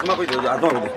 आत्मा कोई दे आत्मा को दे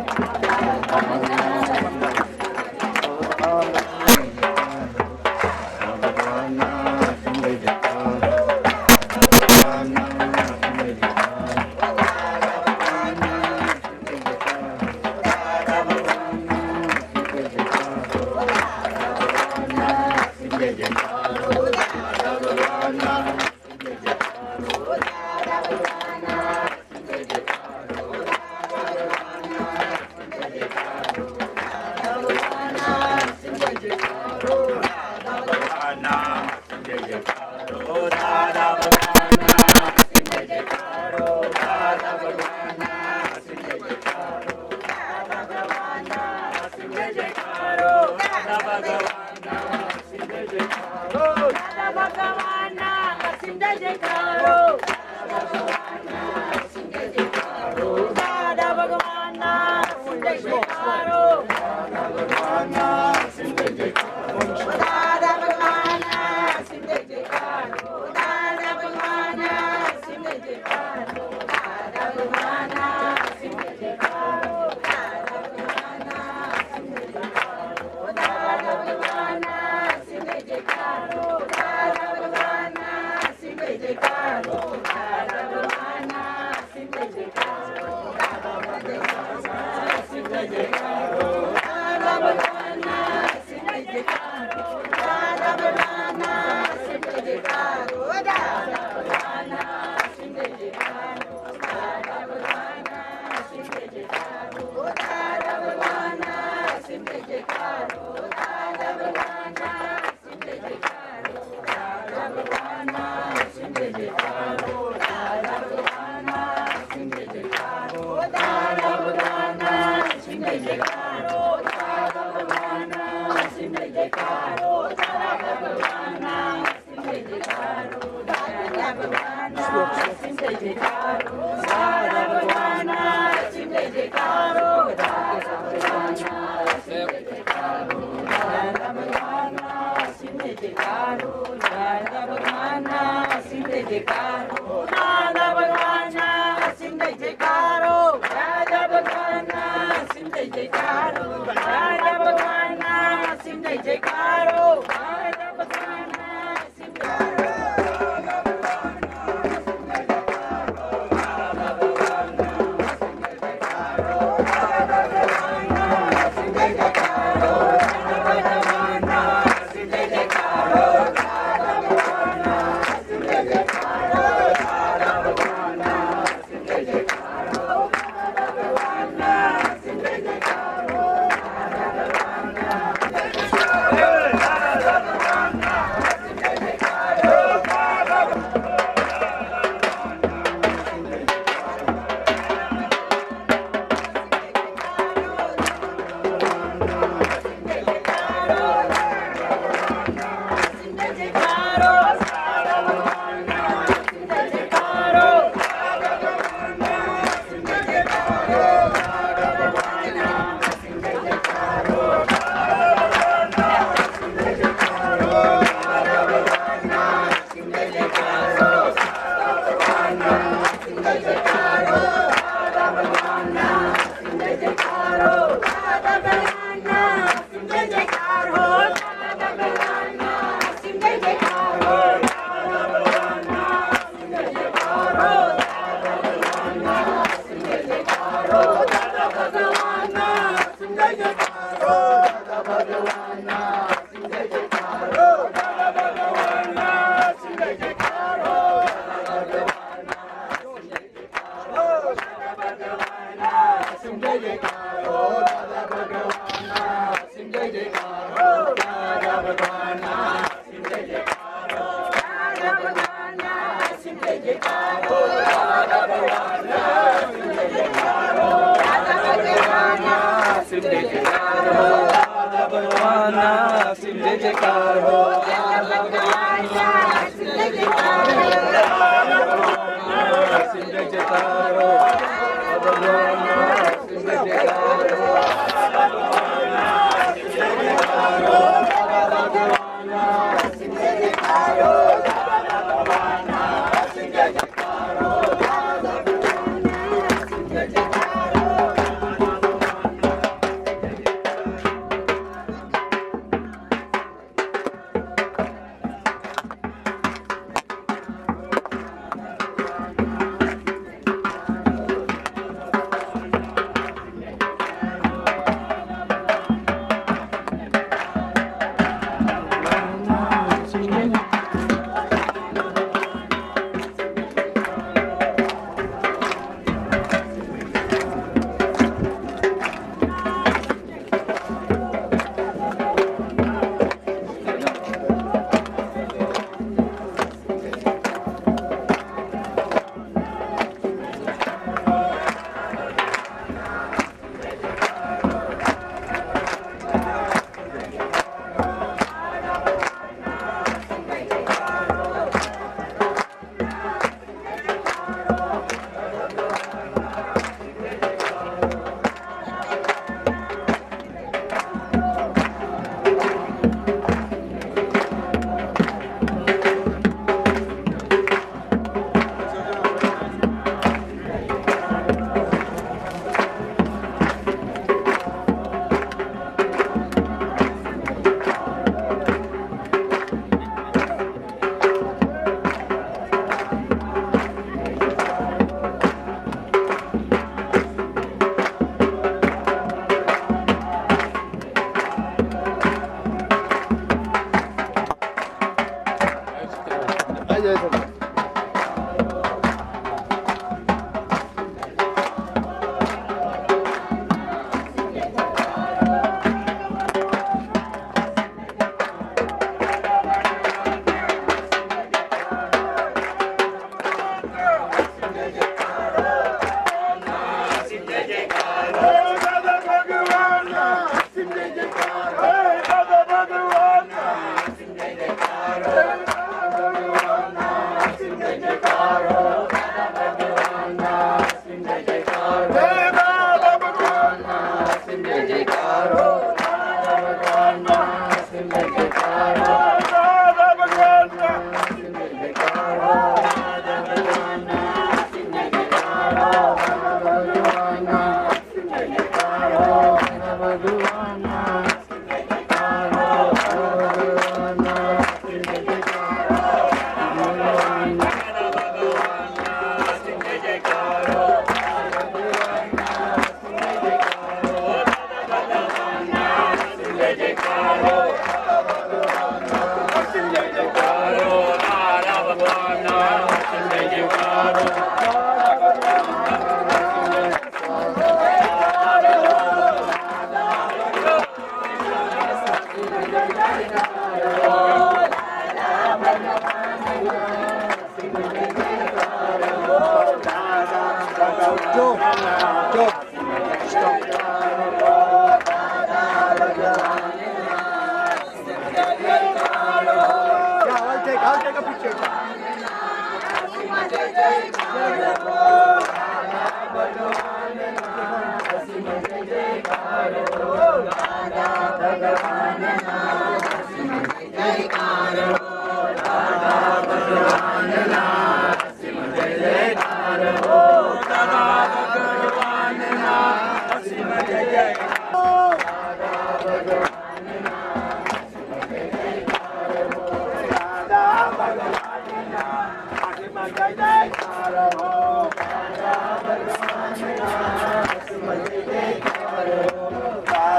I'll take a picture.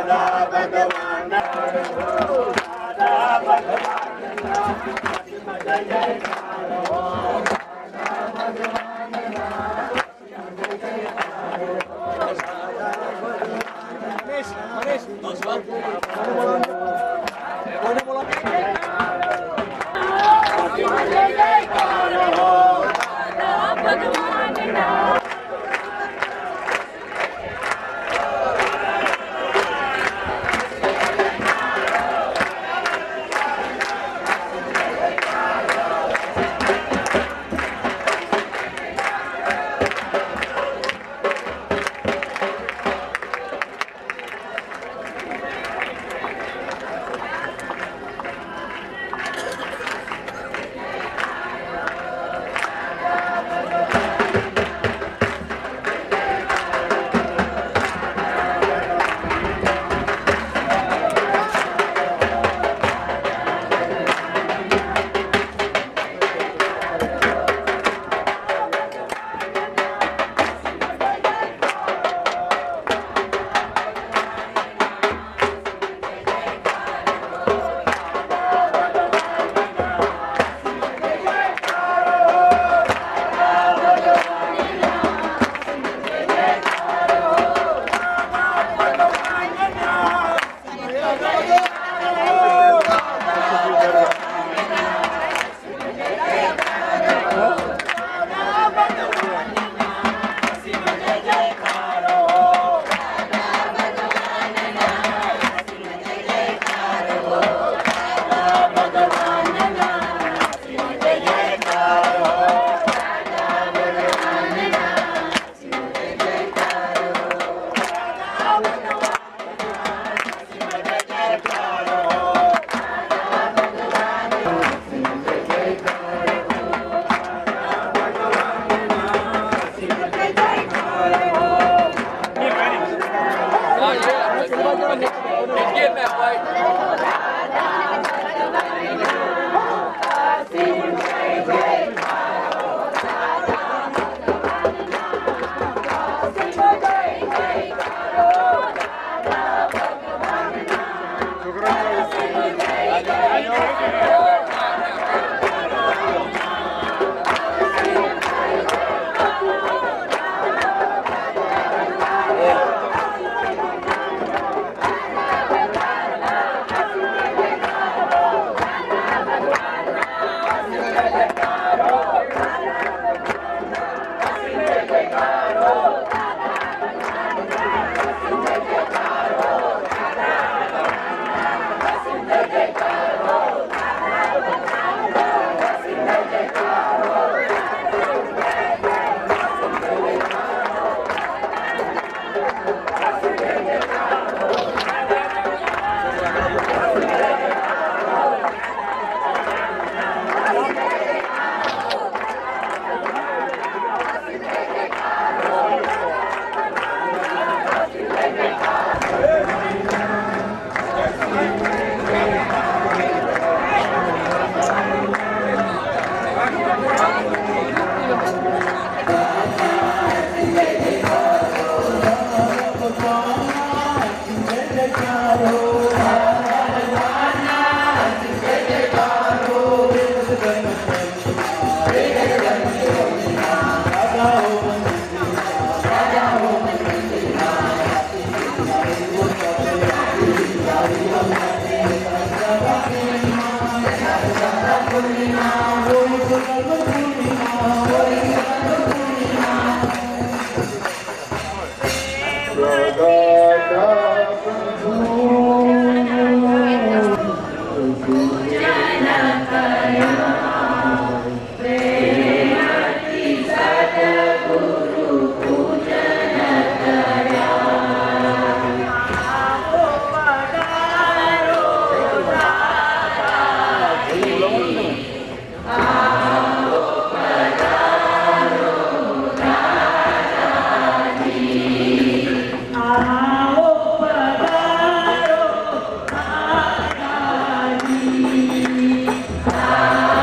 Radha Bhagavan Ah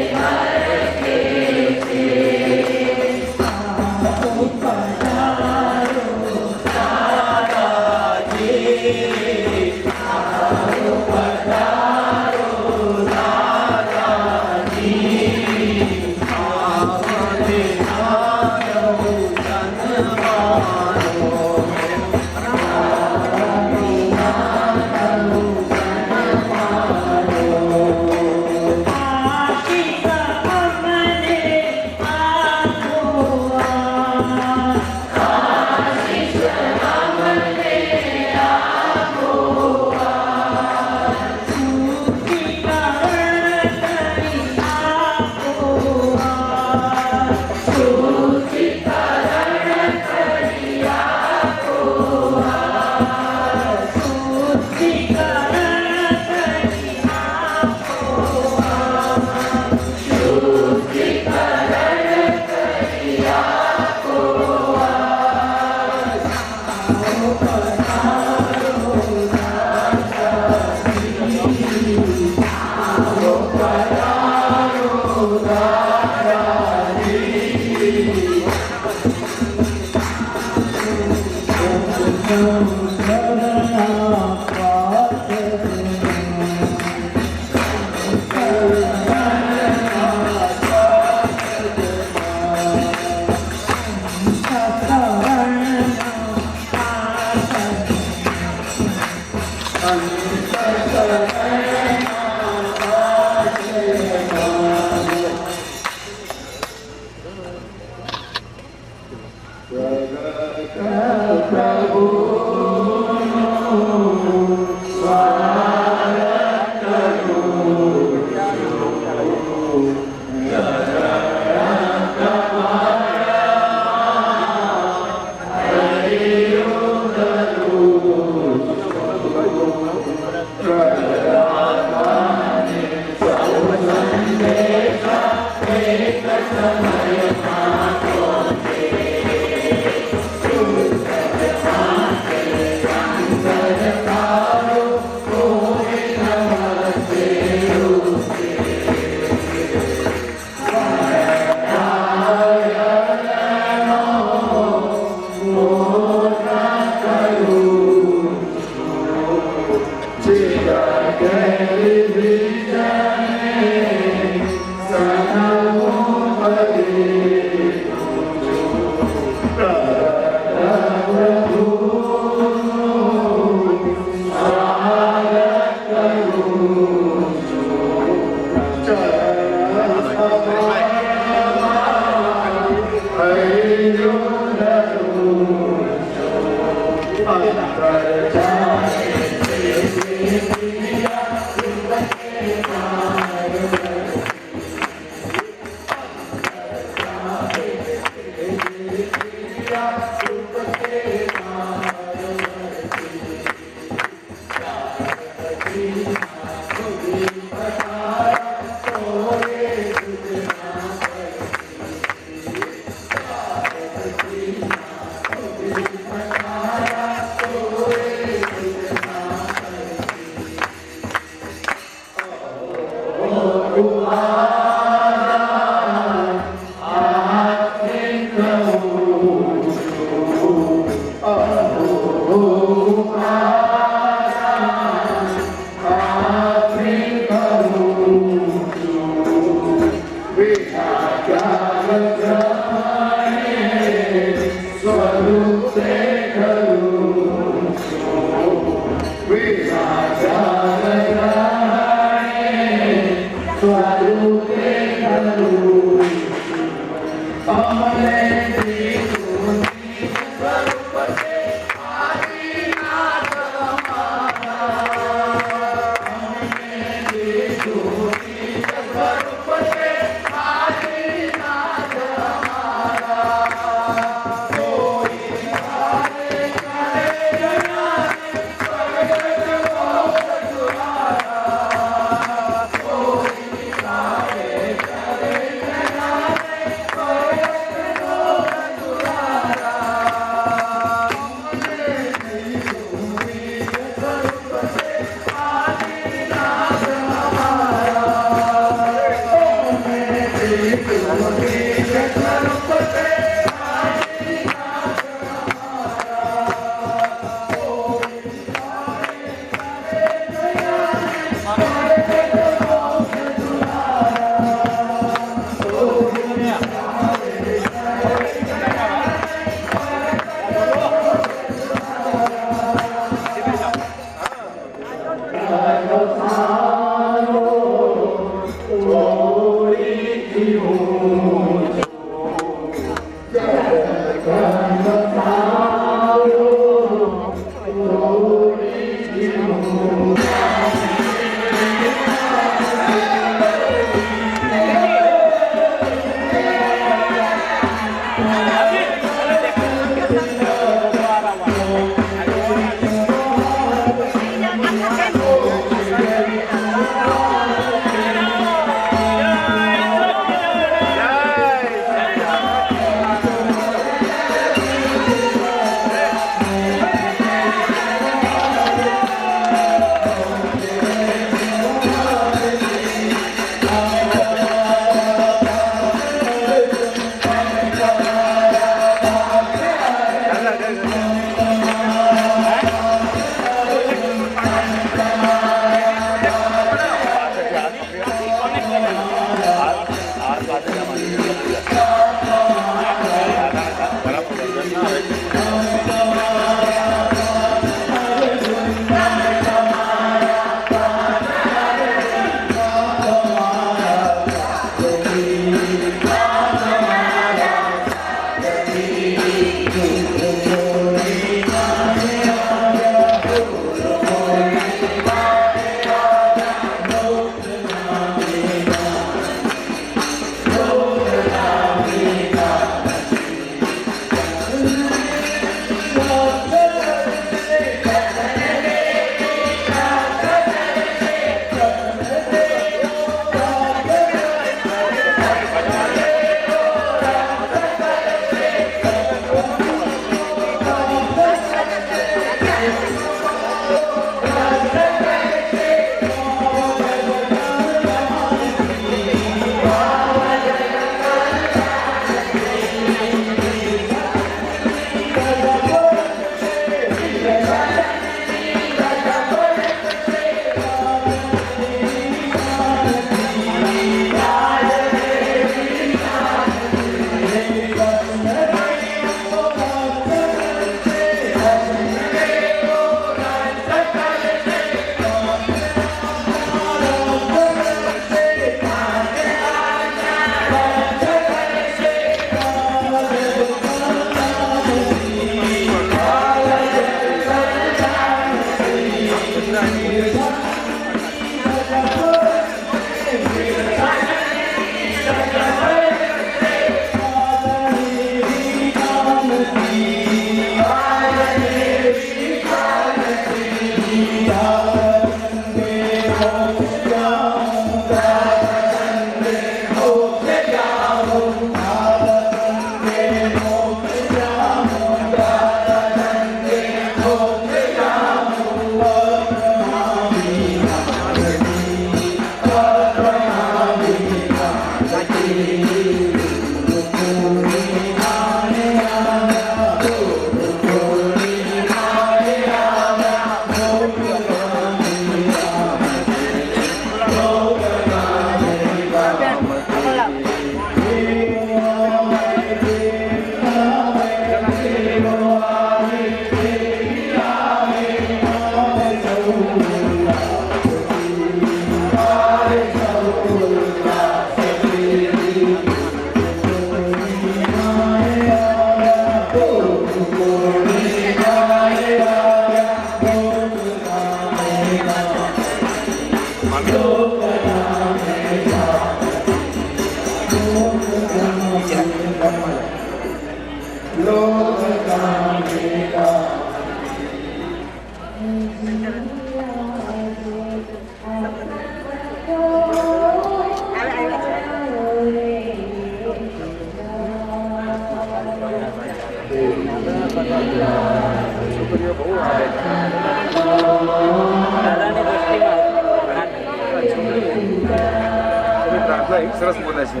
પ્રાર્થના એક સરસ બોલે છે,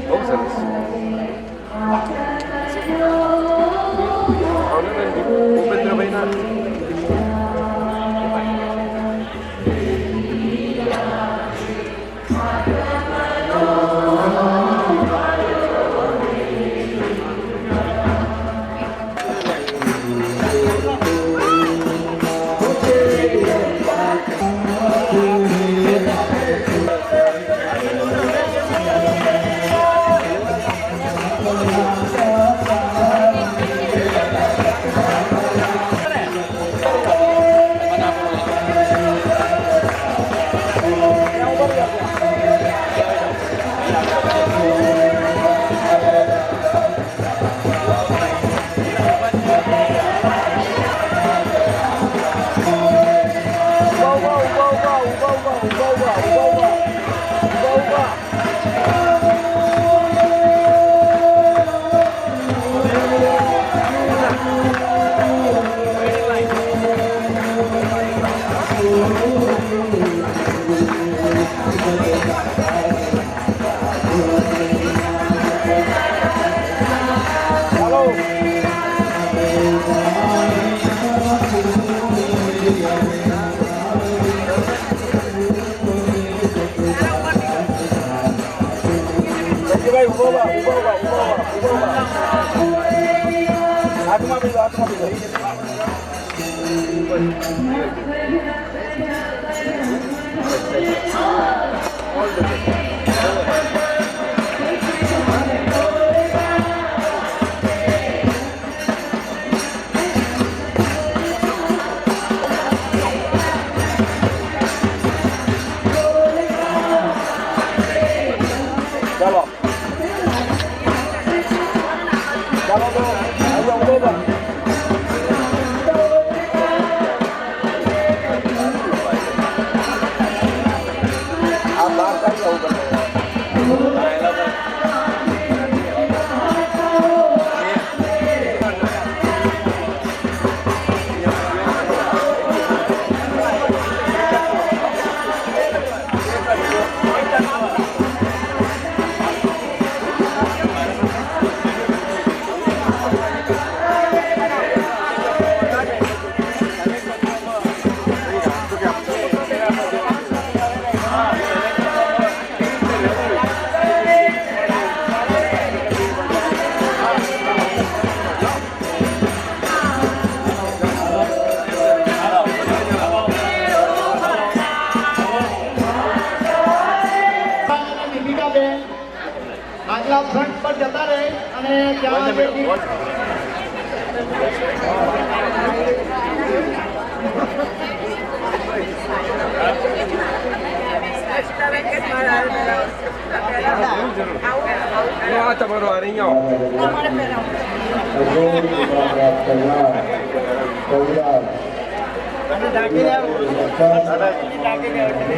બહુ સરસ. ભૂપેન્દ્રભાઈના ફ્રન્ટ પર જતા રહે અને ત્યાં તમારો આ રહી આવો.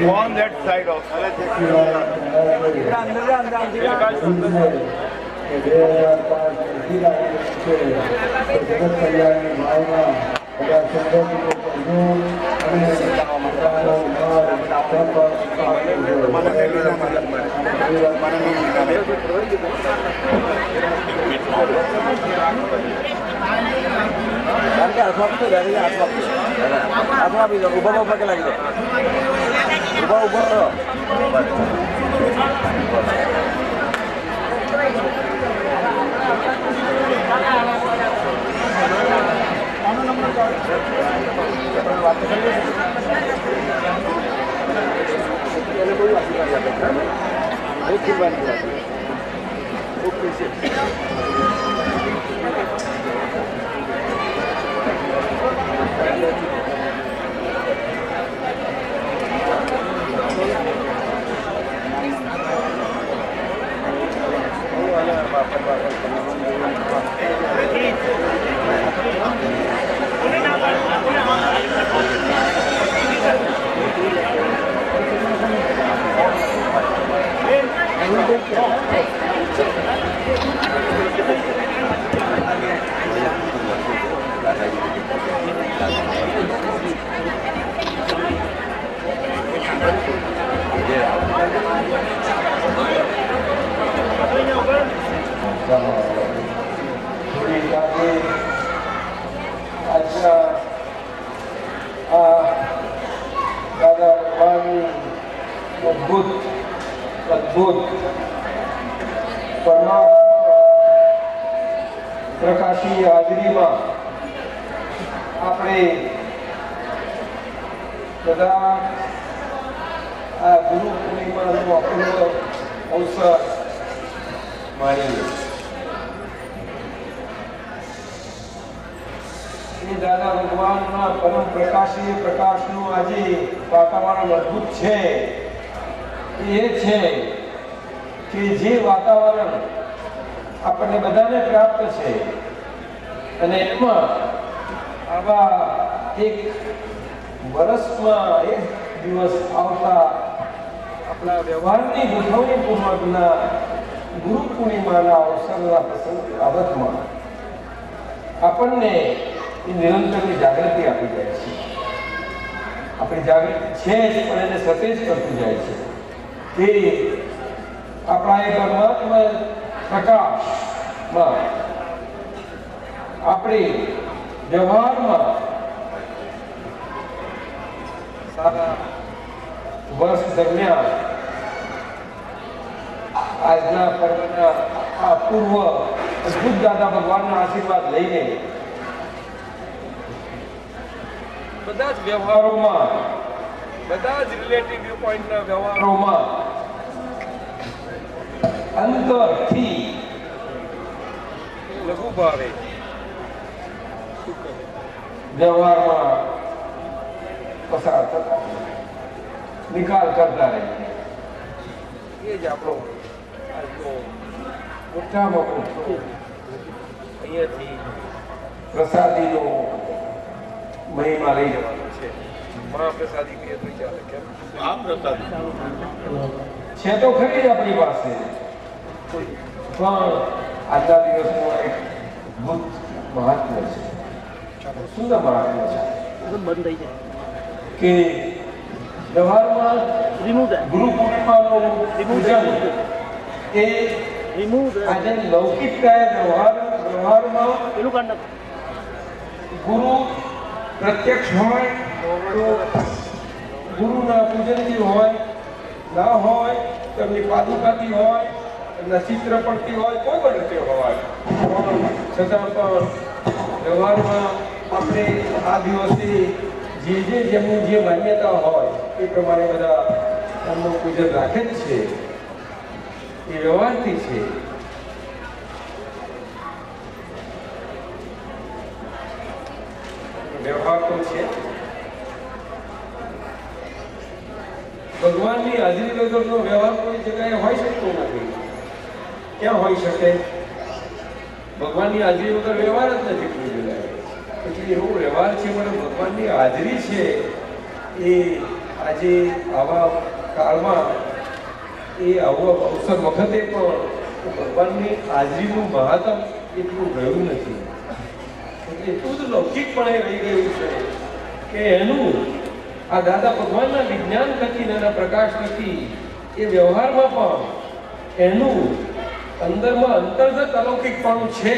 on that side of પ્રકાશી હાજરીમાં આપણે બધા આ ગુરુ પૂર્ણિમાનો અપૂર્વ અવસર માણ્યો. એ દાદા ભગવાનના પરમ પ્રકાશી પ્રકાશનું આજે વાતાવરણ અદ્ભુત છે. એ છે કે જે વાતાવરણ આપણને બધાને પ્રાપ્ત છે અને એમાં આવા એક વર્ષમાં એક દિવસ આવતા આપણા વ્યવહારની ગોઠવણી પૂર્વકના ગુરુ પૂર્ણિમાના અવસરના પ્રસંગ બાબતમાં આપણને નિરંતરની જાગૃતિ આપી જાય છે. આપણી જાગૃતિ છે જ પણ એને સતેજ કરતું જાય છે કે આપણા એ પરમાત્મા પ્રકાશમાં આપણે વ્યવહારમાં સારા વર્ષ દરમિયાન આજના પર્વના આ પૂર્વ અદ્ભુત દાદા ભગવાનના આશીર્વાદ લઈને બધા જ વ્યવહારોમાં, બધા જ રિલેટિવ વ્યૂ પોઈન્ટના વ્યવહારોમાં અંતરથી લઘુ ભાવે વ્યવહારમાં પસાર થતા નિકાલ કરતા રહીએ. એ જ આપણો આજનો મોટામાં મોટો અહીંયાથી પ્રસાદીનો મહિમા લઈ જવાનો છે. મહાપ્રસાદી કહીએ તો ચાલે. કેમ મહાપ્રસાદી છે તો ખરી જ આપણી પાસે, પણ આજના દિવસનો એક અદ્ભુત મહાત્મ્ય છે, સુંદર મહાત્મ્ય છે. બંધ થઈ જાય કે વ્યવહારમાં ગુરુ પૂર્ણિમાનું પૂજન એ આજે લૌકિકતા વ્યવહારમાં ગુરુ પ્રત્યક્ષ હોય તો ગુરુના પૂજનથી હોય, ના હોય તો એમની પાદુકાથી હોય, એમના ચિત્ર પડતી હોય, કોઈ પણ રીતે હોય, છતાં પણ વ્યવહારમાં આપણે આ દિવસે જેમની જે માન્યતા હોય એ પ્રમાણે બધા એમનું પૂજન રાખે જ છે. એ વ્યવહારથી છે. વ્યવહાર તો છે. ભગવાનની હાજરી વગરનો વ્યવહાર કોઈ જગ્યાએ હોઈ શકતો નથી. ક્યાં હોઈ શકે? ભગવાનની હાજરી વગર વ્યવહાર જ નથી કોઈ જગ્યાએ. એટલે એવો વ્યવહાર છે, પણ ભગવાનની હાજરી છે એ આજે આવા કાળમાં એ આવો અવસર વખતે પણ ભગવાનની હાજરીનું મહાત્મ એટલું રહ્યું નથી. એટલું જ લૌકિક પણ એ રહી ગયું છે કે એનું આ દાદા ભગવાનના વિજ્ઞાન થકી અને એના પ્રકાશ થકી એ વ્યવહારમાં પણ એનું અંદરમાં અંતર્ગત અલૌકિકપણું છે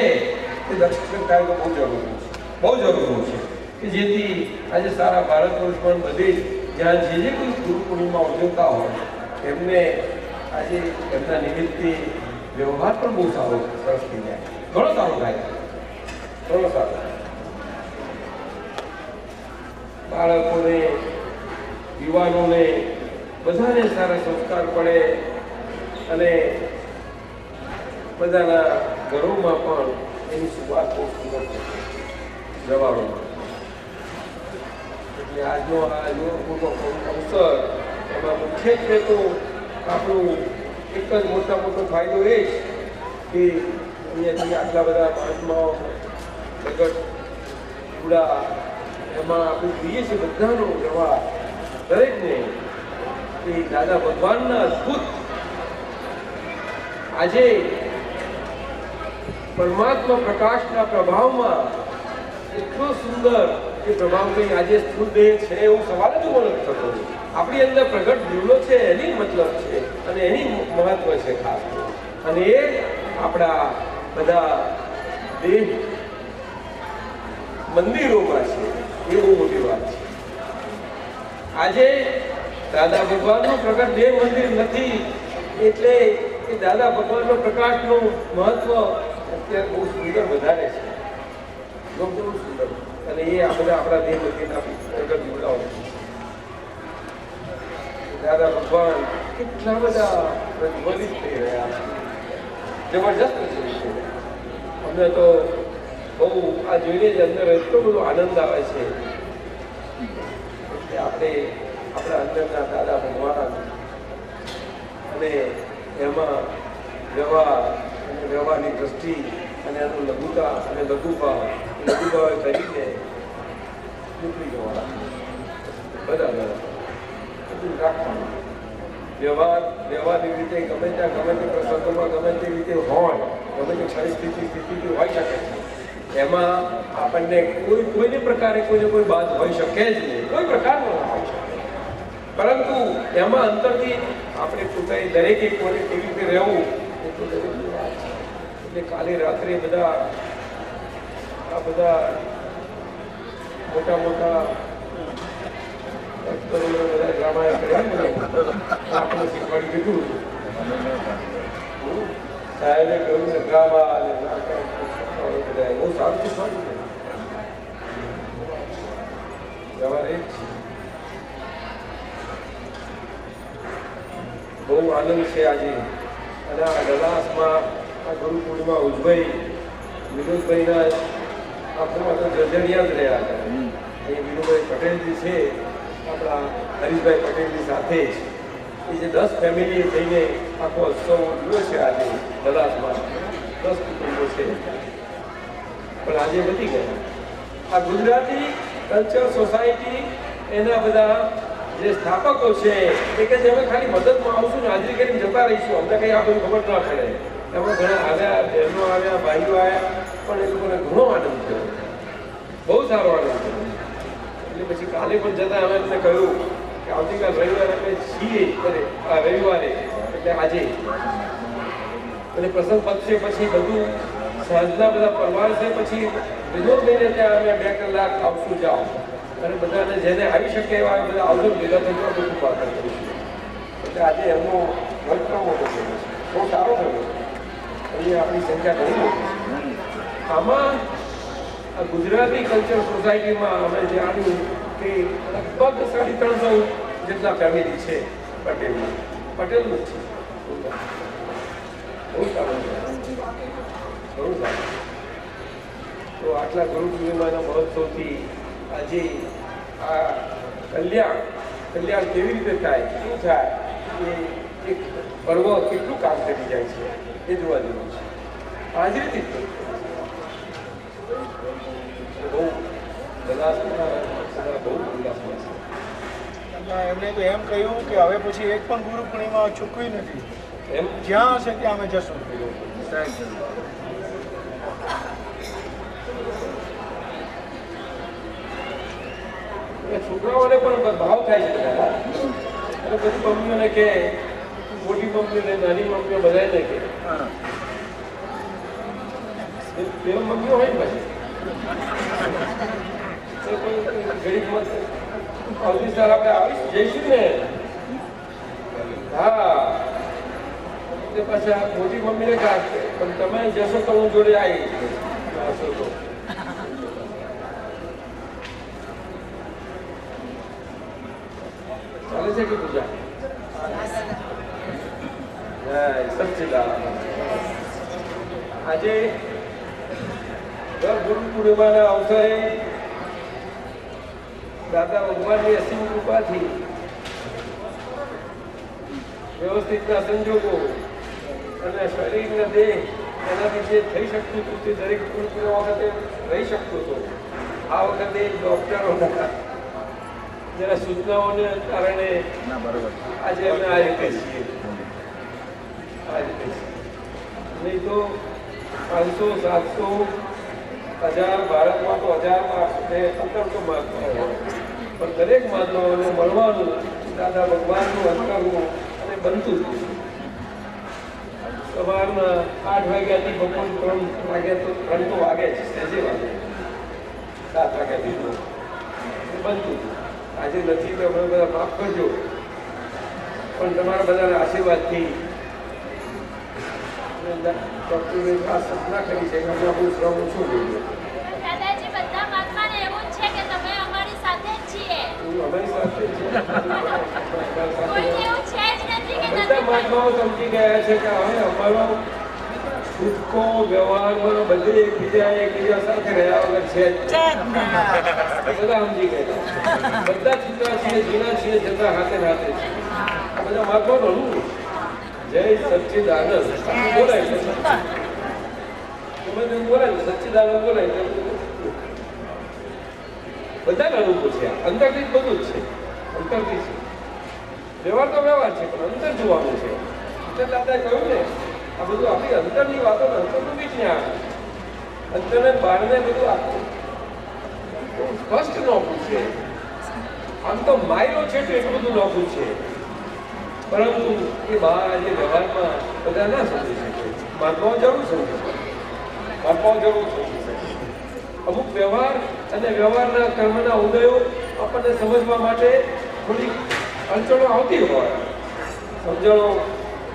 એ દર્શન થાય તો બહુ જરૂરી છે, બહુ જરૂરી છે કે જેથી આજે સારા ભારત વર્ષ પણ બધે જ્યાં જે કોઈ ગુરુ પૂર્ણિમા ઉજવતા હોય એમને આજે એમના નિમિત્તે વ્યવહાર પણ બહુ સારો સરસ થઈ જાય, ઘણો સારો થાય, ઘણો સારો. બાળકોને, યુવાનોને બધાને સારા સંસ્કાર પડે અને બધાના ઘરોમાં પણ એની શરૂઆત બહુ સુંદર છે જવાનોમાં. એટલે આજનો આ મોટો અવસર એમાં મુખ્યત્વે તો આપણું એક જ મોટો ફાયદો એ જ કે અહીંયાથી આટલા બધા મહાત્માઓ જગત પૂરા એમાં આપણે જોઈએ છે બધાનો વ્યવહાર દરેકને કે દાદા ભગવાનના અદ્ભુત આજે પરમાત્મા પ્રકાશના પ્રભાવમાં એટલો સુંદર એ પ્રભાવ કંઈ આજે સ્થૂળ દેહ છે એવું સવાલ જ ઉભો નથી થતો. આપણી અંદર પ્રગટ જીવલો છે એની મતલબ છે અને એની મહત્વ છે ખાસ, અને એ આપણા બધા દેહ મંદિરોમાં છે એ બહુ મોટી વાત છે. આજે દાદા ભગવાનનું પ્રગટ દેહ મંદિર નથી એટલે એ દાદા ભગવાનનો પ્રકાશનું મહત્વ અત્યારે બહુ સુંદર વધારે છે, બહુ સુંદર, અને એ આ બધા આપણા દેહ મંદિરના પ્રગટ જીવડાઓ છે. દાદા ભગવાન કેટલા બધા પ્રજ્વલિત થઈ રહ્યા છે, જબરજસ્ત પ્રજ્વલિત થઈ રહ્યા. અમને તો બહુ આ જોઈને જ અંદર એટલો બધો આનંદ આવે છે. એટલે આપણે આપણા અંદરના દાદા ભગવાન અને એમાં વ્યવહાર અને વ્યવહારની દ્રષ્ટિ અને એનું લઘુતા અને લઘુભાવ કરીને નીકળી જવાના બધા રાખવાનું. વ્યવહારની રીતે ગમે ત્યાં ગમે તે પ્રસંગોમાં ગમે તે રીતે હોય, ગમે તે પરિસ્થિતિ હોઈ શકે છે, એમાં આપણને કોઈને પ્રકારે કોઈને કોઈ બાદ હોઈ શકે જ નહીં, કોઈ પ્રકારનો ના હોઈ શકે. પરંતુ એમાં અંતરથી આપણે પોતાની દરેકે કોઈને કેવી રીતે રહેવું એ તો દરેકની વાત છે. એટલે કાલે રાત્રે બધા આ બધા મોટા બધા ડ્રામા આપણે શીખવાડી દીધું. સાહેબે કહ્યું ને ડ્રામા અને બધા બહુ સારું શીખવાડ્યું. વ્યવહાર એ જ છે. બહુ આનંદ છે આજે. અને આ ડલાસમાં આ ગુરુ પૂર્ણિમા ઉજવાઈ વિનોદભાઈના આંખોમાં તો જર્જરિયા જ રહ્યા હતા. અહીં વિનોદભાઈ પટેલજી છે આપણા હરીશભાઈ પટેલની સાથે જ એ જે 10 ફેમિલી થઈને આખો ઉત્સવ ઉજવ્યો છે આજે ડલાસમાં. 10 કુટુંબો છે પણ આજે વધી ગયા. આ ગુજરાતી કલ્ચર સોસાયટી એના બધા જે સ્થાપકો છે એ કે જે અમે ખાલી મદદમાં આવશું ને હાજરી કરીને જતા રહીશું, અમને કંઈ આ બધું ખબર ના પડે. એમાં ઘણા આવ્યા, બહેનો આવ્યા, ભાઈઓ આવ્યા, પણ એ લોકોને ઘણો આનંદ થયો, બહુ સારો આનંદ થયો. એટલે પછી કાલે પણ જતા અમે એમને કહ્યું કે આવતીકાલ રવિવારે અમે છીએ રવિવારે એટલે આજે અને પ્રસંગ પતશે પછી બધું સાંજના બધા પરવાર છે પછી વિનોદભાઈને ત્યાં અમે 2 કલાક આવશું જાઓ અને બધાને જેને આવી શકે એવા બધા આવજો ભેગા થઈ બધું વાત કરીશું. એટલે આજે એમનો વર્ક પણ મોટો થયો છે, બહુ સારો થયો છે. અહીંયા આપણી સંખ્યા ઘણી મોટી છે. આમાં આ ગુજરાતી કલ્ચર સોસાયટીમાં અમે જાણ્યું કે લગભગ 350 જેટલા ફેમિલી છે પટેલનું જ છે. બહુ સારું, બહુ સારું. તો આટલા ગુરુ પૂર્ણિમાના મહોત્સવથી આજે આ કલ્યાણ કેવી રીતે થાય, શું થાય, એ એક પર્વ કેટલું કામ કરી જાય છે એ જોવા જેવું છે. હાજરીથી જ બહુ ઉલ્લાસમાં બહુ ઉલ્લાસમાં છે. એમણે તો એમ કહ્યું કે હવે પછી એક પણ ગુરુ પૂર્ણિમા ચૂકવી નથી, એમ જ્યાં હશે ત્યાં અમે જશું. એ છોકરાઓને પણ ભાવ થાય છે બધા. અને બધી મમ્મીઓને કે મોટી મમ્મીઓને નાની મમ્મીઓ બધાને કે હા. બે મમ્મીઓ હોય ને પછી ઘડીકમાં આવતી સાર આપણે આવીશું જઈશું ને. હા તે પછી આ મોટી મમ્મીને કાઢશે પણ તમે જશો તો હું જોડે આવી હશો તો. ચાલે છે કે પૂજા? જય સચ્ચિદાનંદ. આજે દર ગુરુ પૂર્ણિમાના અવસરે દાદા ભગવાનની અસીમ કૃપાથી વ્યવસ્થિતના સંજોગો અને શરીરના દેહ એનાથી જે થઈ શકતું હતું તે દરેક ગુરુ વખતે રહી શકતું હતો. આ વખતે ડૉક્ટરોના જરા સૂચનાઓને કારણે ના બરોબર. આજે અમે આ રીતે છીએ. આ રીતે નહીં તો 500, 700, 1000 ભારતમાં તો 1000 માર્ક્સ ને 1500 માર્ક્સ હોય પણ દરેક મહાત્માઓને મળવાનું દાદા ભગવાનનું અંતરનું અને બનતું સવારના 8 વાગ્યાથી બપોર 3 વાગ્યા તો 3 તો વાગે છે સહેજે વાગે 7 વાગ્યાથી તો બનતું. આજે નથી તો અમે બધા માફ કરજો પણ તમારા બધાના આશીર્વાદથી ડૉક્ટરે આ સપના કરી છે કે અમે આપણું શ્રમ ઓછું જોઈએ. દાદાજી બધા મહાત્માને એવું જ છે કે તમે અમારી સાથે જ છીએ. અમારી સાથે છે. કોઈને એવું છે જ નથી કે બધા નથી. મહાત્માઓ સમજી ગયા છે કે હવે અમારો છૂટકો વ્યવહારમાં બધે એકબીજા સાથે રહ્યા વગર છે જ. બધા સમજી ગયા. બધા છૂટા છીએ, જૂના છીએ, જતા હાથે હાથે છે. આ બધા મહાત્મા ઘણું જય સચ્ચિદાનંદ બોલાય છે. બોલાય સચ્ચિદાનંદ બોલાય છે. બધાના રૂપો છે. અંતરથી બધું જ છે. અંતરથી છે. વ્યવહાર તો વ્યવહાર છે પણ અંતર જોવાનું છે. એટલે દાદાએ કહ્યું ને આ બધું આપણી અંતરની વાતો અંતરનું બી જ્ઞાન અંતરને બહારને બધું આખું સ્પષ્ટ નોખું છે. આમ તો માયલો છે તો એટલું બધું નોખું છે પરંતુ એ બહાર આજે વ્યવહારમાં બધા ના સમજી શકે. મહાત્માઓ જરૂર સમજી શકે. મહાત્માઓ જરૂર સમજી શકે. અમુક વ્યવહાર અને વ્યવહારના કર્મના ઉદયો આપણને સમજવા માટે થોડી અડચણો આવતી હોય. સમજણો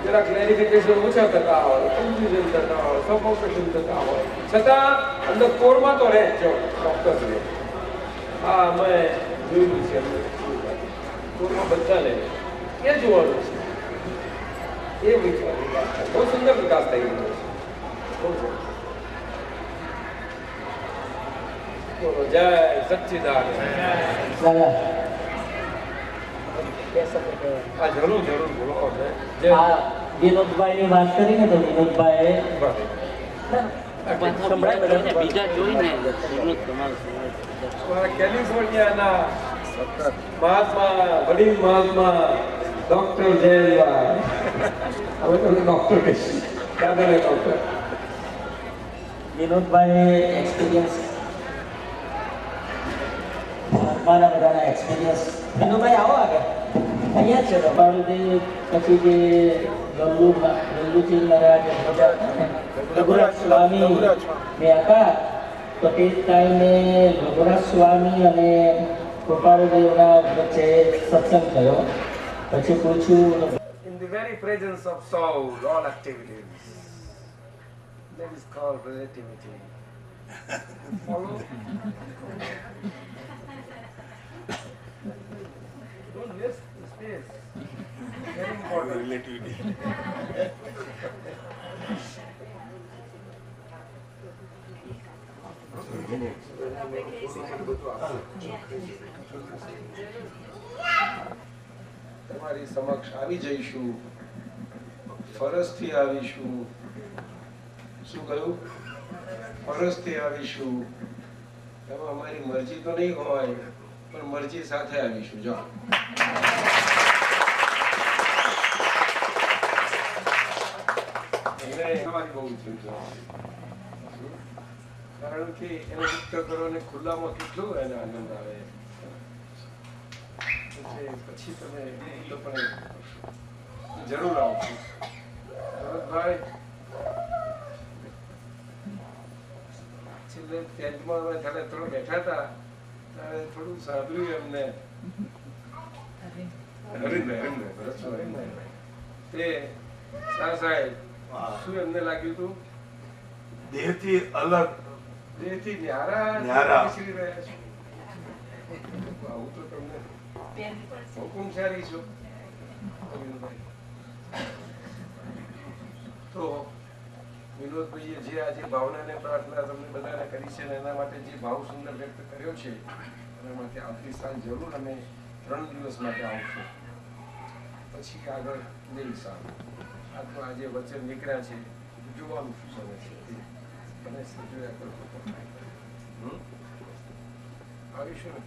જરા ક્લેરિફિકેશન ઓછા થતા હોય, કન્ફ્યુઝન થતા હોય, સફોકેશન થતા હોય છતાં અંદર કોરમાં તો રહે જ ચોક્કસ રહે. હા અમે જોયેલું છે. કોરમાં બધાને એ જોવાનું છે. એ વિચારવાની વાત છે. બહુ સુંદર વિકાસ થઈ ગયો છે. બહુ સરસ. બોલો જય સચ્ચિદાનંદ. હા જરૂર જરૂર બોલો. જય વિનોદભાઈની વાત કરીને તો વિનોદભાઈ બીજા જોઈને કેલિફોર્નિયાના મહાત્મા વડીલ મહાત્મા ડોક્ટર જયંતભાઈ. હવે તો ડોક્ટર કહીશું. દાદાને ડોક્ટર. વિનોદભાઈ એક્સપિરિયન્સ મહાત્માના બધાના એક્સપિરિયન્સ. વિનોદભાઈ આવો આગળ. અહીંયા જ છે રબારુદ્દીન પછી જે ગલ્લુજી મહારાજ રઘુરાજ સ્વામી મેં હતા તો તે ટાઈમે રઘુરાજ સ્વામી અને કૃપાળુદેવના વચ્ચે સત્સંગ થયો. પછી પૂછ્યું In the very presence of soul, all activities. That is called relativity. Follow? Don't waste the space. Very important. Relativity. તમારી સમક્ષ આવી જઈશું. ફરજથી આવીશું. શું કહ્યું? ફરજથી આવીશું. એમાં અમારી મરજી તો નહીં હોય પણ મરજી સાથે આવીશું. જો તમારી બહુ ચિંતા. કારણ કે એને મુક્ત કરો ને ખુલ્લામાં કેટલો એને આનંદ આવે. એટલે પછી તમે તો પણ જરૂર આવજો ભરતભાઈ. છેલ્લે ટેન્ટમાં અમે ત્યારે થોડું બેઠા હતા ત્યારે થોડું સાંભળ્યું એમને હરીનભાઈ ભરતભાઈ તે સાહેબ શું એમને લાગ્યું હતું? દેહથી અલગ, દેહથી ન્યારા ન્યારા. બેસી રહ્યા છો. આવું તો તમને હુકુમશારી છો અરવિંદભાઈ. તો વિનોદભાઈએ જે આજે ભાવના ને પ્રાર્થના તમને બધાને કરી છે ને એના માટે જે ભાવ સુંદર વ્યક્ત કર્યો છે એના માટે આવતી સાલ જરૂર અમે 3 દિવસ માટે આવશું, પછી આગળ જઈશું. આ તો આજે વચન નીકળ્યા છે, જોવાનું શું સમય છે અને જોયા કરતો આવીશું ને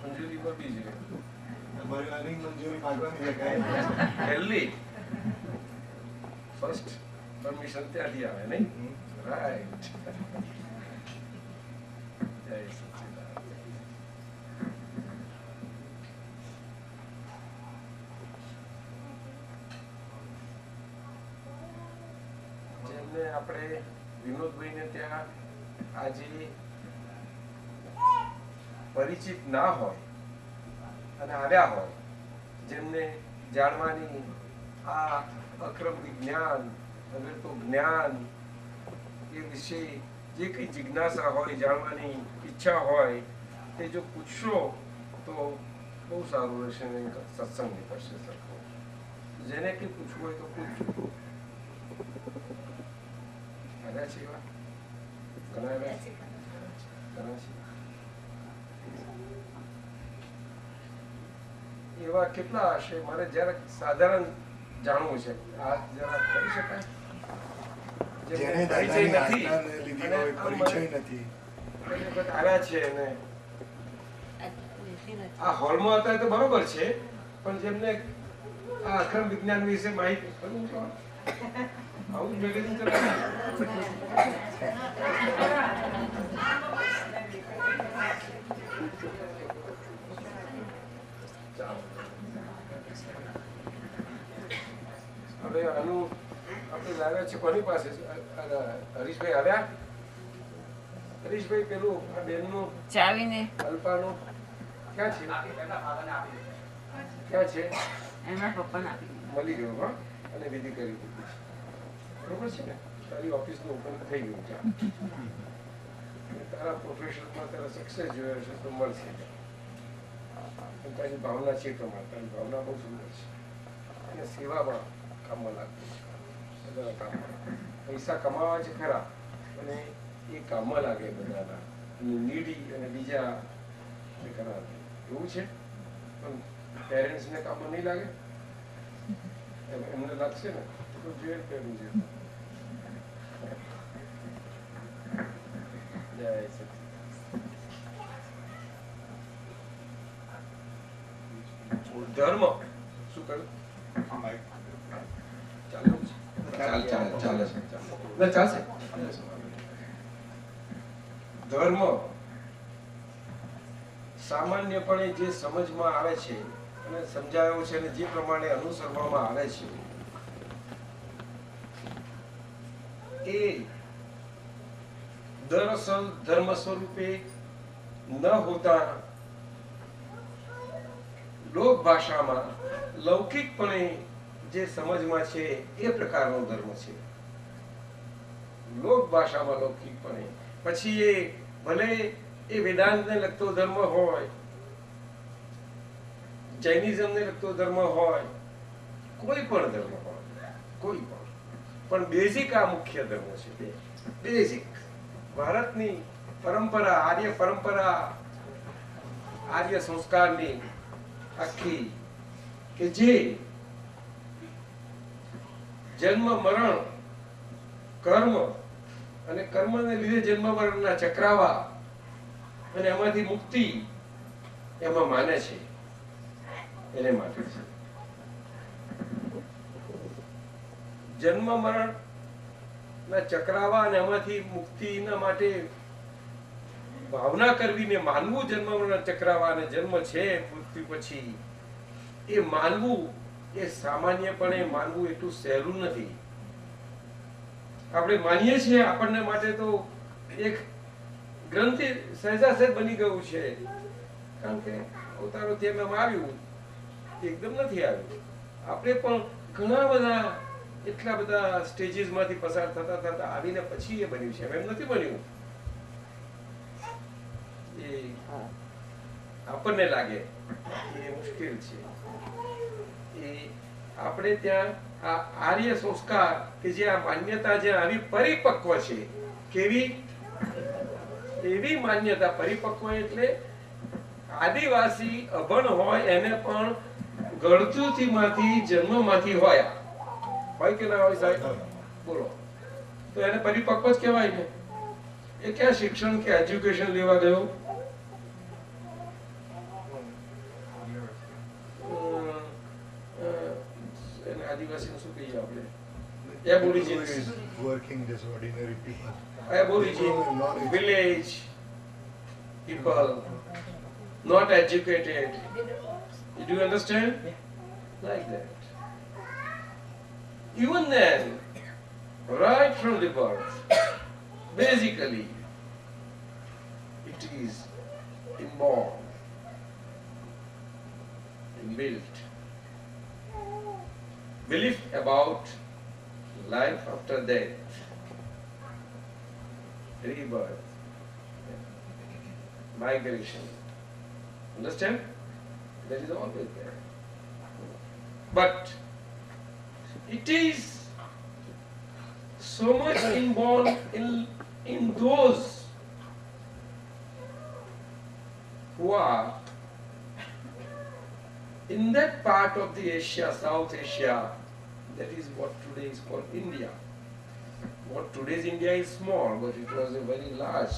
મંજૂરી બબી છે તમારી અનિંગ મંજૂરી માંગવાની જગ્યાએ પહેલી ફર્સ્ટ પરમિશન ત્યાંથી આવે નહીં? રાઈટ. જય સચ્ચિદાનંદ. જેમને આપણે વિનોદભાઈને ત્યાં આજે પરિચિત ના હોય અને આવ્યા હોય, જેમને જાણવાની આ અક્રમ વિજ્ઞાન હવે તો જ્ઞાન એ વિશે જે કંઈ જિજ્ઞાસા હોય, જાણવાની ઈચ્છા હોય તે જો પૂછશો તો બહુ સારું રહેશે ને સત્સંગ નીકળશે સરખો. જેને કંઈ પૂછવું હોય તો પૂછજો. આવ્યા છે એવા ઘણા આવ્યા છે, ઘણા છે એવા કેટલા હશે? મારે જરાક સાધારણ જાણવું છે. આ જરાક કરી શકાય? જેને દાદાની આજ્ઞા લીધી હોય, પરિચય નથી. આવ્યા છે અને આ હોલમાં હતા તો બરોબર છે, પણ જેમને આ અક્રમ વિજ્ઞાન વિશે માહિતી આવું મેગેઝિન હવે આનું આપણે લાવ્યા છે કોની પાસે? હરીશભાઈ આવ્યા? હરીશભાઈ પેલું આ બેનનું ચાવીને અલ્પાનું ક્યાં છે? ક્યાં છે? એમના પપ્પાને આપી મળી ગયો. હા, અને વિધિ કરી દીધી છે. બરોબર છે ને? તારી ઓફિસનું ઓપન થઈ ગયું છે. તારા પ્રોફેશનમાં તારા સક્સેસ જોયો છે તો મળશે. તારી ભાવના છે તમારે, તારી ભાવના બહુ સુંદર છે અને સેવામાં કામમાં લાગતું છે. બધા કામમાં પૈસા કમાવા છે ખરા, અને એ કામમાં લાગે બધાના, નીડી અને બીજા ખરા. એવું છે, પણ પેરેન્ટ્સને કામમાં નહીં લાગે? એમને લાગશે ને તો જોઈએ પહેરવું છે. જય સચિદાનંદ. ધર્મ શું કહ્યું? ચાલશે. ધર્મ સામાન્યપણે જે સમજમાં આવે છે અને સમજાયો છે અને જે પ્રમાણે અનુસરવામાં આવે છે એ દરઅસલ ધર્મ સ્વરૂપે ન હોતા લોક ભાષામાં લૌકિકપણે જે સમજમાં છે એ પ્રકારનો ધર્મ છે. લોક ભાષામાં લૌકિકપણે, પછી એ ભલે એ વેદાંતને લગતો ધર્મ હોય, જૈનિઝમને લગતો ધર્મ હોય, કોઈ પણ ધર્મ હોય, કોઈ પણ બેઝિક આ મુખ્ય ધર્મ છે. બેઝિક ભારતની પરંપરા, આર્ય પરંપરા, આર્ય સંસ્કારની આખી, કે જે જન્મ મરણ કર્મ અને કર્મને લીધે જન્મ મરણના ચક્રાવા અને એમાંથી મુક્તિ એમાં માને છે, એને માટે છે. જન્મ મરણ ના ચક્રાવા અને એમાંથી મુક્તિના માટે ભાવના કરવી ને માનવું જન્મના ચક્રાવા અને જન્મ છે મૃત્યુ પછી એ માનવું એ સામાન્યપણે માનવું એટલું સહેલું નથી. આપણે માનીએ છીએ આપણને માટે તો એક ગ્રંથિ સહેજાસહેજ બની ગયું છે, કારણ કે અવતારો તેમાં આવ્યું એકદમ નથી આવ્યું. આપણે પણ ઘણા બધા એટલા બધા સ્ટેજીસ માંથી પસાર થતા થતા આવીને પછી એ બન્યું છે, એમ નથી બન્યું. એ આપણને લાગે એ મુશ્કેલ છે. એ આપણે ત્યાં આ આર્ય સંસ્કાર કે જે આ માન્યતા જે આવી પરિપક્વ છે, કેવી એવી માન્યતા પરિપક્વ એટલે આદિવાસી અભણ હોય એને પણ ગળથુથીમાંથી જન્મમાંથી હોય કે ના હોય સાહેબ? બોલો તો એને પરિપક્વ જ કહેવાય ને. એ ક્યાં શિક્ષણ કે એજ્યુકેશન લેવા ગયો? એને આદિવાસી શું કહીએ આપણે? Aborigines. Working as ordinary people. Aborigine, village people, not educated. Do you understand? Like that. Even then, right from the birth, basically, it is inborn, inbuilt. Belief about life after death, rebirth, migration. Understand? That is always there. But it is so much inborn in those who are in that part of the Asia, South Asia, that is what today is called India. What today's India is small, but it was a very large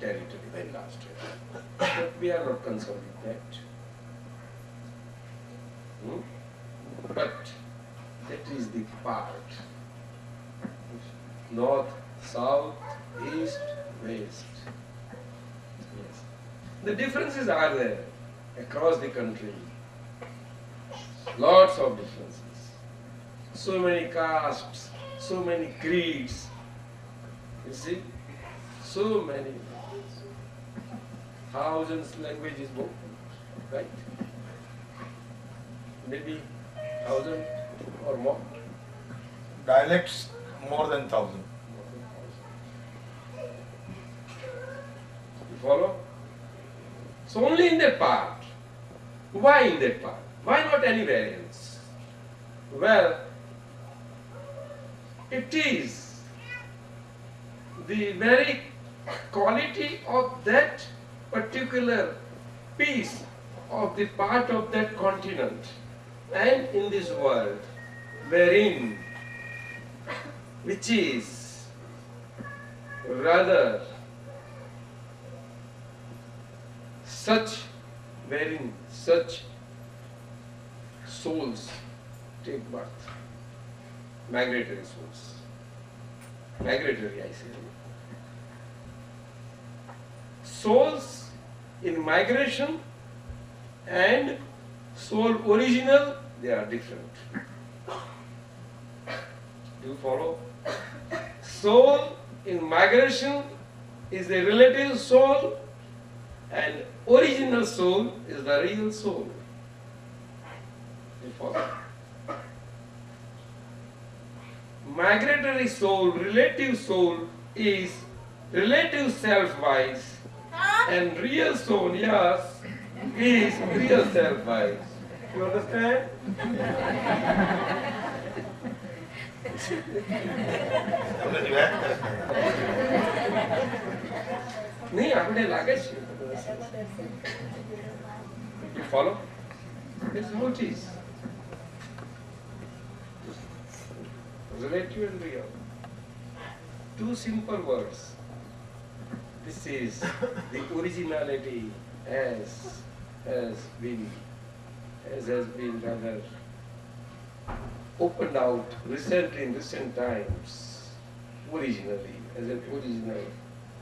territory, very large territory. But we are not concerned with that. But that is the part. North, south, east, west. Yes. The differences are there across the country. Lots of differences. So many castes, so many creeds. You see? So many. Thousands languages spoken. Right? Maybe 1,000 or more. Dialects more than 1,000. You follow? So only in that part. Why in that part? Why not anywhere else? Well, it is the very quality of that particular piece of the part of that continent and in this world wherein, which is rather wherein such souls take birth. Migratory souls. Migratory, I say. Souls in migration and soul original, they are different. Do you follow? Soul in migration is the relative soul and original soul is the real soul. You follow? Migratory soul, relative soul is relative self-wise and real soul, yes, is real self-wise. You understand? नहीं आपने लागे છે. You follow? This is how it is. Relative and real. Two simple words. This is the originality as has been rather opened out recently in recent times. originally, as an original,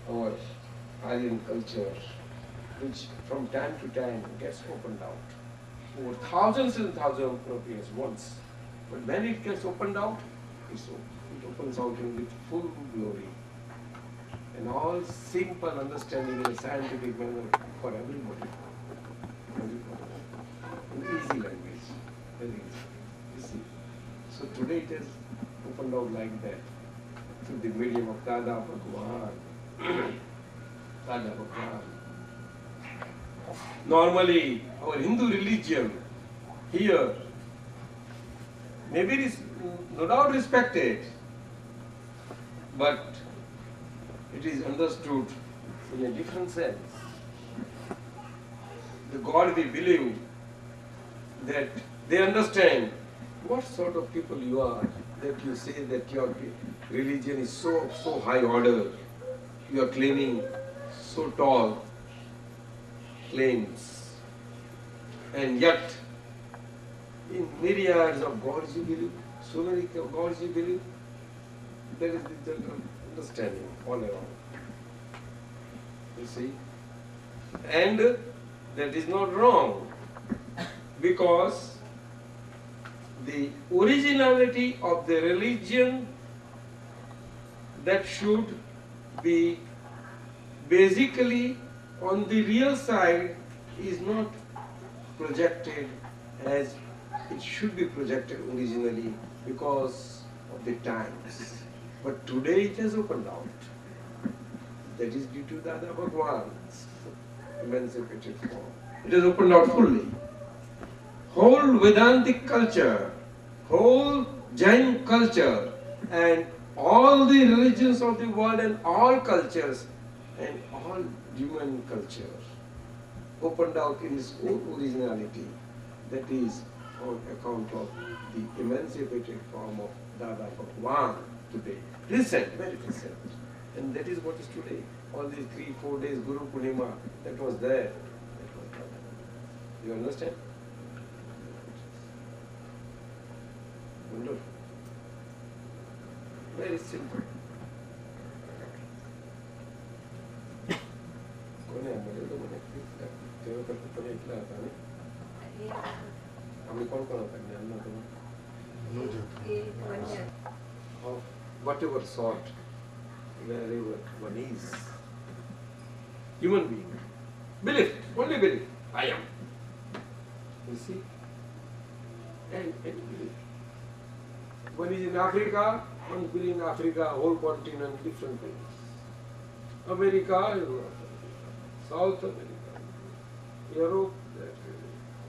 our Aryan culture, which from time to time gets opened out over thousands and thousands of years once. But when it gets opened out, it opens out in its full glory. And all simple understanding in a scientific manner for everybody. In easy language. Very easy. You see. So today it is opened out like that. Through the medium of Dada Bhagwan. Dada Bhagwan. Normally, our Hindu religion here maybe it is no doubt respected, but it is understood in a different sense. The God we believe, that they understand what sort of people you are, that you say that your religion is so high order, you are claiming so tall claims, and yet in myriads of gods you believe, so many gods you believe, there is the general understanding all around. You see? And that is not wrong, because the originality of the religion that should be basically on the real side is not projected as it should be projected originally because of the times. But today it has opened out. That is due to Dada Bhagwan's emancipated form. It has opened out fully. Whole Vedantic culture, whole Jain culture, and all the religions of the world and all cultures and all human culture opened out in its own originality. That is on account of the emancipated form of Dada Bhagwan today. Recent, very recent. And that is what is today. All these 3-4 days Guru Purnima, that was there. That was Dada. You understand? Wonderful. Very simple. કોને મળે તો મને તે વખત ઉપર એટલા હતા ને અમે કોણ કોણ હતા જ્ઞાનમાં તમે whatever sort, wherever one is, human being, belief, only belief, I am. You see? And belief. One is in Africa, one is in Africa, whole continent, different things. America, South America, Europe, that way,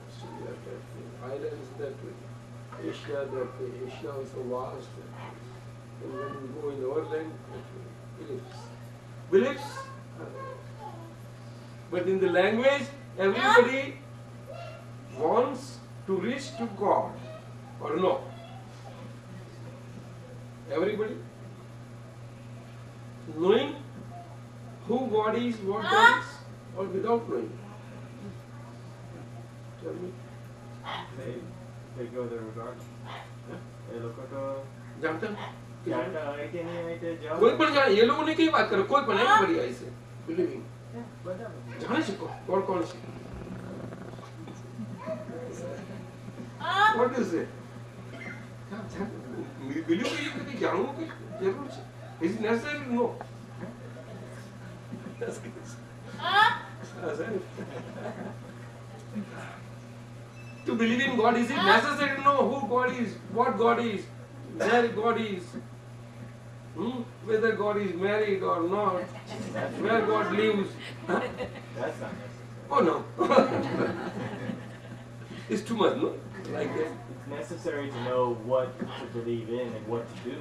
Australia, that way, islands, that way, Asia, that way. Asia is so vast. And when we go in our land, that way, beliefs. Beliefs are there. But in the language, everybody wants to reach to God, or no? Everybody? Knowing who God is, what God is, or without knowing? Tell me. They go there regardless. એ લોકો તો जानते हो? જાણતા હોય કે નહીં હોય તે જવાબ कोई पण जाने ये लोगों ने की बात करो कोई पण everybody ऐसे believing બરાબર जाने सको कौन कौन से what is it believe कि ये कभी जानू की जरूर है is it necessary to know to believe in God, is it necessary to know who God is, what God is, where God is, whether God is married or not, where God lives? that's not necessary. Oh no. It's too much, no? Like that. It's necessary to know what to believe in and what to do.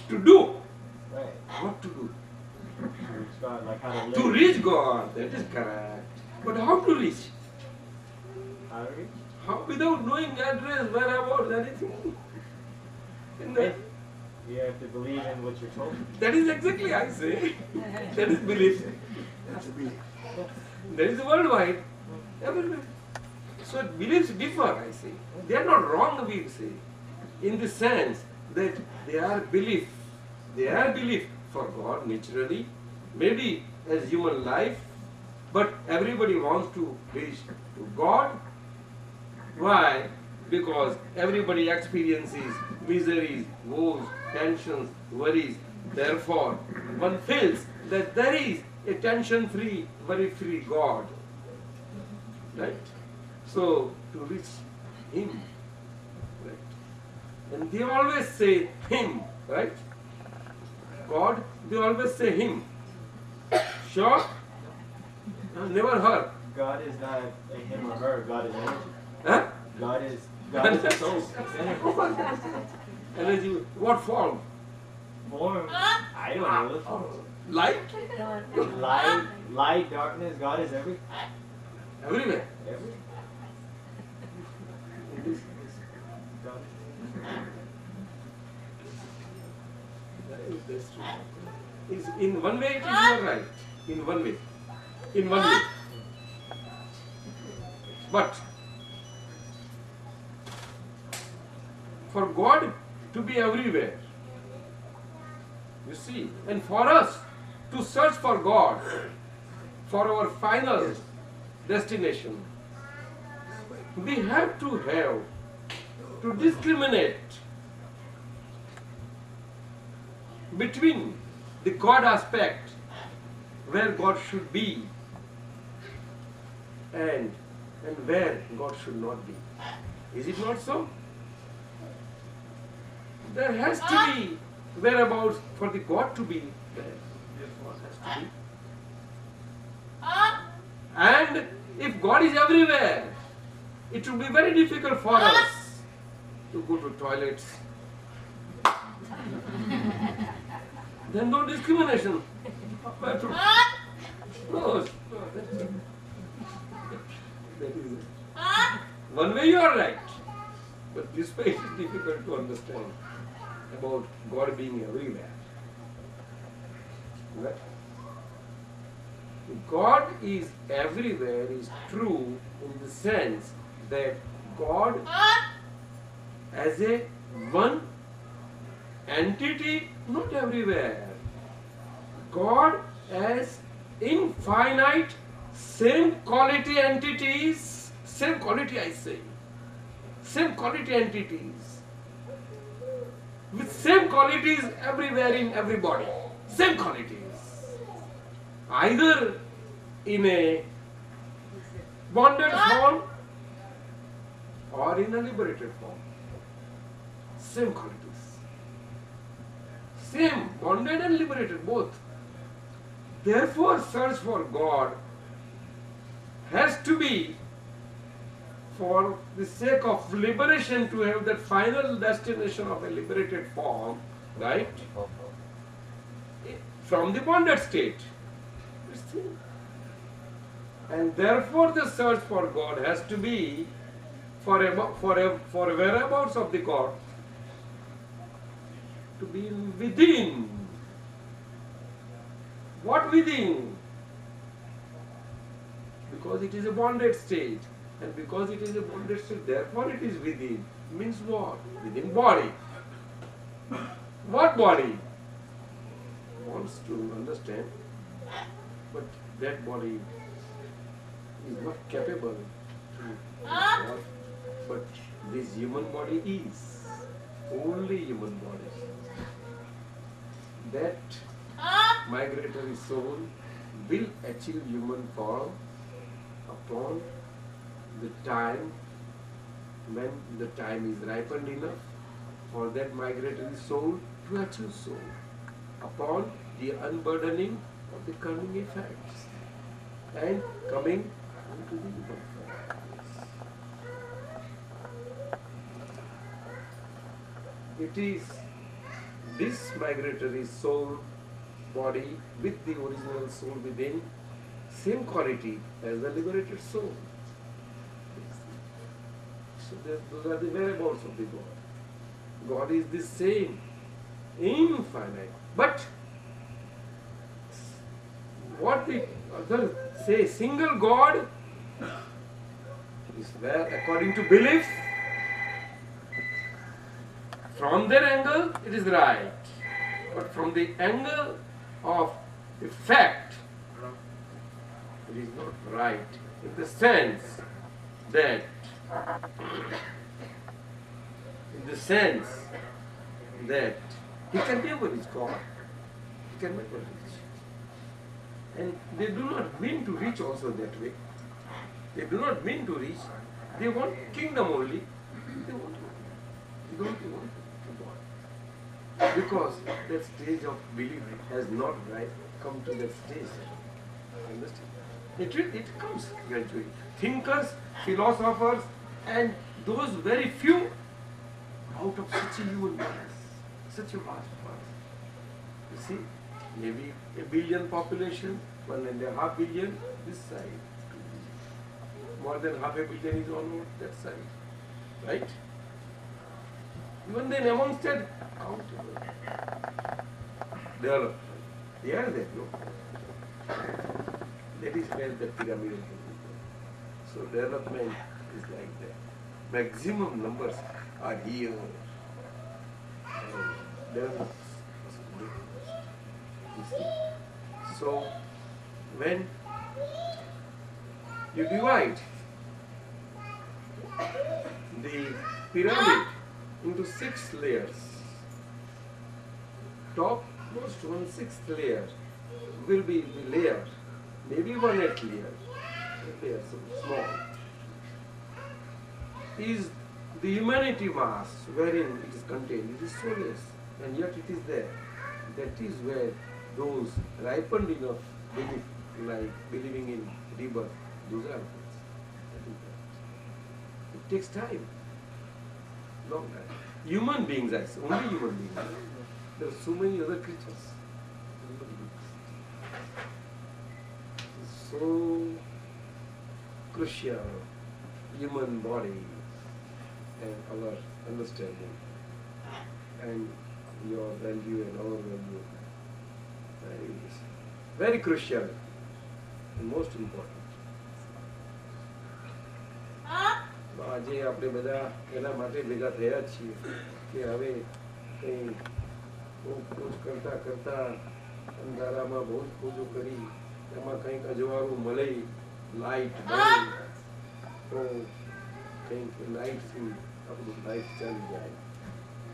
To do. Right. What to do? To reach God, like how to live. To reach God, that is correct. But how to reach? How to reach? How without knowing address, whereabouts, anything? And that, You have to believe in what you're told. that is exactly I say. That is belief. That's belief. That is worldwide. Everywhere. So beliefs differ, I say. They are not wrong, we say. In the sense that they are belief. their belief for God naturally, maybe as human life, but everybody wants to reach to God. Why? Because everybody experiences miseries, woes, tensions, worries. Therefore, one feels that there is a tension-free, worry-free God. Right? So, to reach Him. Right? And they always say Him. Right? God, they always say Him. Sure? Never heard. God is not a him or her. God is energy. Huh? God is the soul. It's energy. Energy, what form? Form. I don't know the form. Light? Light, darkness. God is everything. Everywhere. Everything. God That's true. In one way, it is not right. In one way. In one way. But for God to be everywhere, you see, and for us to search for God for our final destination, we have to discriminate between the God aspect where God should be and where God should not be. Is it not so? There has to be whereabouts for the God to be there. Therefore, has to be. And if God is everywhere, it will be very difficult for us to go to toilets. Then no discrimination. But no, that's it. That is it. One way you are right, but this way it is difficult to understand about God being everywhere. Right? God is everywhere is true in the sense that God as a one entity, not everywhere. God as infinite, same quality entities, same quality I say, same quality entities, with same qualities everywhere in everybody, same qualities. Either in a bonded form or in a liberated form. Same qualities. Same, bonded and liberated, both. Therefore, search for God has to be for the sake of liberation, to have that final destination of a liberated form, right? From the bonded state. And therefore the search for God has to be for whereabouts of the God, to be within. What within? Because it is a bonded state. And because it is a bonded state, therefore it is within. Means what? Within body. What body? Wants to understand. But that body is not capable to what, but this human body is. Only human body. That migratory soul will achieve human form upon the time when the time is ripened enough for that migratory soul to achieve soul, upon the unburdening of the coming effects and coming into the human form. It is this migratory soul body with the original soul within, same quality as the liberated soul. So those are the whereabouts of the God. God is the same, infinite. But what the others say, single God is where, according to belief, from their angle, it is right. But from the angle of the fact, it is not right in the sense that he can never reach God. He can never reach. And they do not mean to reach also that way. They do not mean to reach. They want kingdom only. They don't want God. Because that stage of belief has not come to that stage. Understand? It comes gradually. Thinkers, philosophers, and those very few out of such a human mass, such a vast mass. You see, maybe a billion population, 1.5 billion this side. More than half a billion is on that side. Right? Even then amongst that, countable. Development. They are there, no? That is where the pyramid is. So development is like that. Maximum numbers are here. And development. So when you divide the pyramid into 6 layers, topmost 1/6 layer will be the layer, maybe 1/8 layer, so small, is the humanity mass wherein it is contained. It is so less, and yet it is there. That is where those ripened enough belief, like believing in rebirth, those are things. It takes time, long time. Human beings, I say, only human beings. There are so many other creatures. So crucial, human body and our understanding and your value and our value. Very crucial and most important. આજે આપણે બધા એના માટે ભેગા થયા છીએ કે હવે કંઈ બહુ ખોજ કરતા કરતા અંધારામાં બહુ જ ખોજો કરી એમાં કંઈક અજવાળું મળે, લાઇટ મળે તો કંઈક લાઇટથી આપણું લાઈફ ચાલી જાય.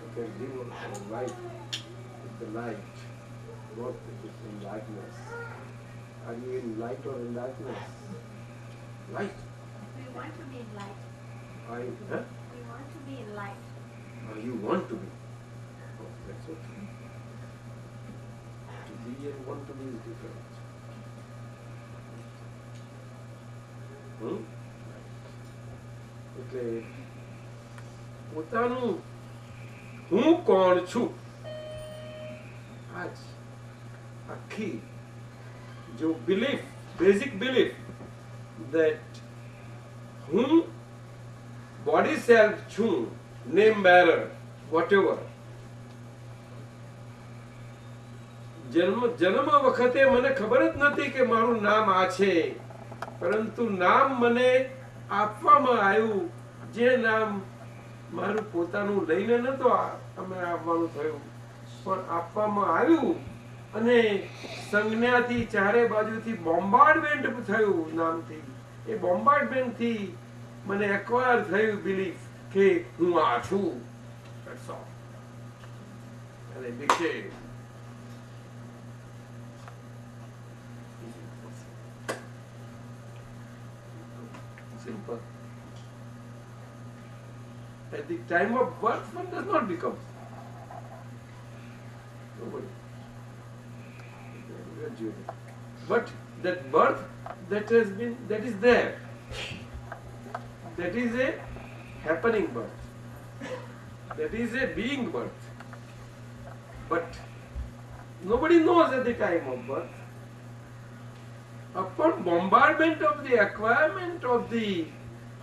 You can live life with the light, not in darkness. Are you in light or in darkness? Light. We want to be in light. Huh? We want to be in light. You want to be. Oh, that's okay. To be and want to be is different. એટલે પોતાનું હું કોણ છું આજ આખી જો belief, basic belief that હું body self છું, name bearer, whatever. જન્મ વખતે મને ખબર જ નથી કે મારું નામ આ છે, પરંતુ નામ મને આપવામાં આવ્યું, જે નામ મારું પોતાનું લઈને નતો અમે આપવાનું થયું, પણ આપવામાં આવ્યું અને સંજ્ઞાથી ચારે બાજુથી બોમ્બાર્ડમેન્ટ થયું નામથી. એ બોમ્બાર્ડમેન્ટથી મને એક્વાયર થયું બિલીફ કે હું આ છું. That's all. And I became. Simple. At the time of birth, one does not become. Nobody. But that birth that is there. That is a happening birth. That is a being birth. But nobody knows at the time of birth. Upon bombardment of the acquirement of the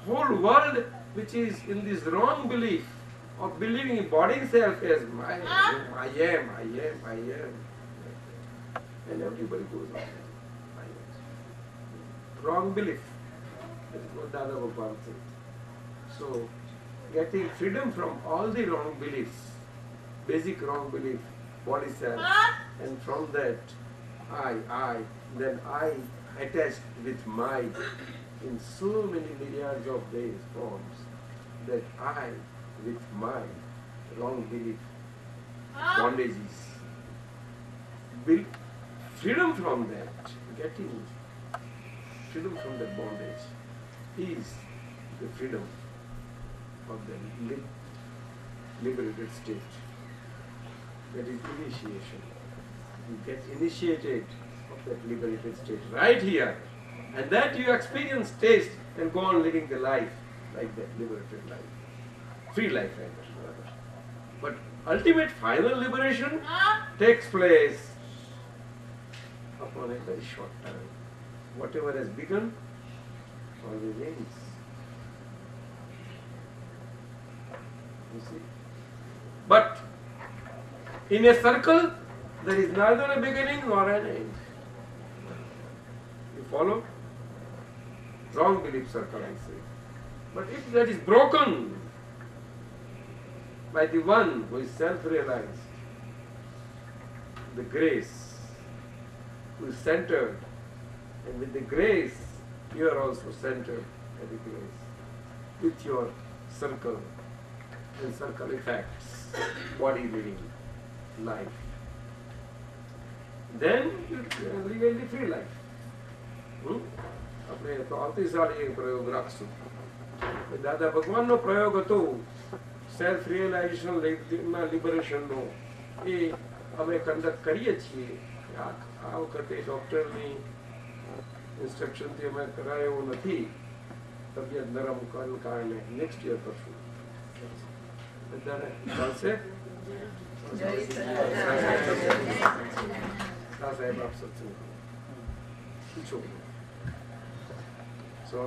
whole world, which is in this wrong belief of believing in body self as I am, and everybody goes on. Wrong belief. That is what Dada Bhagwan said. So, getting freedom from all the wrong beliefs, basic wrong belief, body cell, and from that then I attached with mind in so many myriads of ways, forms, that I with mind, wrong belief, bondages, will freedom from that, getting freedom from that bondage is the freedom of the liberated state. That is initiation. You get initiated of that liberated state right here, and that you experience, taste, and go on living the life like that, liberated life, free life rather. But ultimate final liberation takes place upon a very short time. Whatever has begun always ends. You see? But in a circle, there is neither a beginning nor an end. You follow? Wrong belief circle, I say. But if that is broken by the one who is self-realized, the grace, who is centered, and with the grace, you are also centered by the grace, with your circle and circle effects, body living, life. Then you live a free life. આપણે તો આવતી સાલ એ પ્રયોગ રાખશું. દાદા ભગવાનનો પ્રયોગ હતો સેલ્ફ રિયલાઇઝેશન લિબરેશનનો, એ અમે કન્ડક્ટ કરીએ છીએ. આ વખતે ડૉક્ટરની ઇન્સ્ટ્રક્શનથી અમે કરાયો નથી, તબિયત નરમ કારણે નેક્સ્ટ યર કરશું. બધાને ચાલશે? સાહેબ આપ સત્સંગ પૂછો. So,